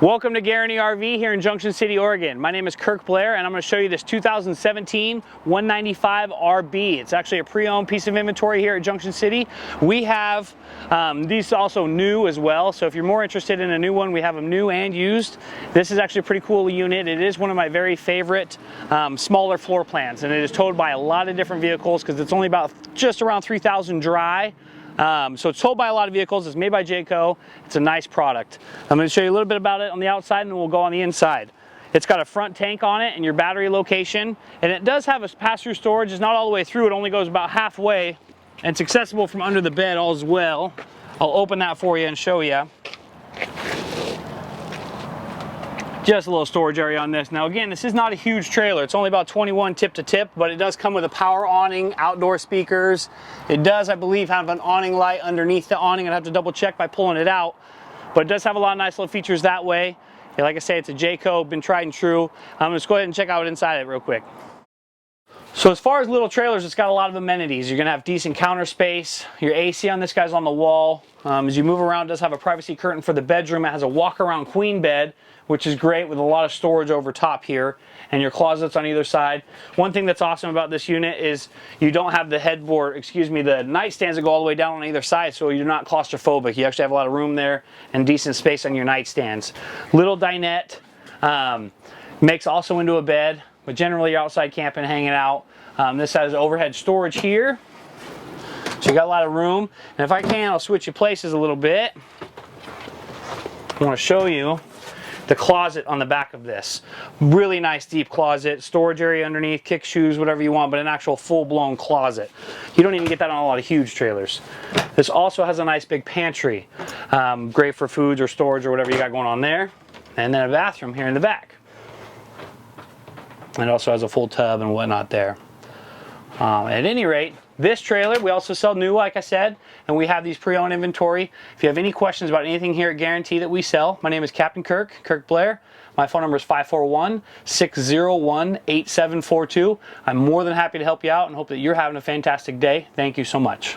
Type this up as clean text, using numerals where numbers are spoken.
Welcome to Guaranty RV here in Junction City, Oregon. My name is Kirk.Blair and I'm going to show you this 2017 195 RB. It's actually a pre-owned piece of inventory here at Junction City. We have these also new as well, so if you're more interested in a new one, we have them new and used. This is actually a pretty cool unit. It is one of my very favorite smaller floor plans, and it is towed by a lot of different vehicles because it's only about just around 3,000 dry. So it's sold by a lot of vehicles. It's made by Jayco. It's a nice product. I'm going to show you a little bit about it on the outside and then we'll go on the inside. It's got a front tank on it and your battery location, and it does have a pass-through storage. It's not all the way through. It only goes about halfway, and it's accessible from under the bed as well. I'll open that for you and show you. Just a little storage area on this. Now again, this is not a huge trailer. It's only about 21 tip to tip, but it does come with a power awning, outdoor speakers. It does, I believe, have an awning light underneath the awning. I'd have to double check by pulling it out, but it does have a lot of nice little features that way. Yeah, like I say, it's a Jayco, been tried and true. Let's go ahead and check out inside it real quick. So as far as little trailers, it's got a lot of amenities. You're gonna have decent counter space. Your AC on this guy's on the wall. As you move around, it does have a privacy curtain for the bedroom. It has a walk-around queen bed, which is great with a lot of storage over top here, and your closets on either side. One thing that's awesome about this unit is you don't have the headboard, the nightstands that go all the way down on either side, so you're not claustrophobic. You actually have a lot of room there and decent space on your nightstands. Little dinette, makes also into a bed, but generally you're outside camping, hanging out. This has overhead storage here, so you got a lot of room. And if I can, I'll switch you places a little bit. I want to show you the closet on the back of this. Really nice deep closet, storage area underneath, kick shoes, whatever you want, but an actual full-blown closet. You don't even get that on a lot of huge trailers. This also has a nice big pantry, great for foods or storage or whatever you got going on there. And then a bathroom here in the back. It also has a full tub and whatnot there. At any rate, this trailer, we also sell new, like I said, and we have these pre-owned inventory. If you have any questions about anything here at Guaranty that we sell, my name is Captain Kirk.Blair. My phone number is 541-601-8742. I'm more than happy to help you out and hope that you're having a fantastic day. Thank you so much.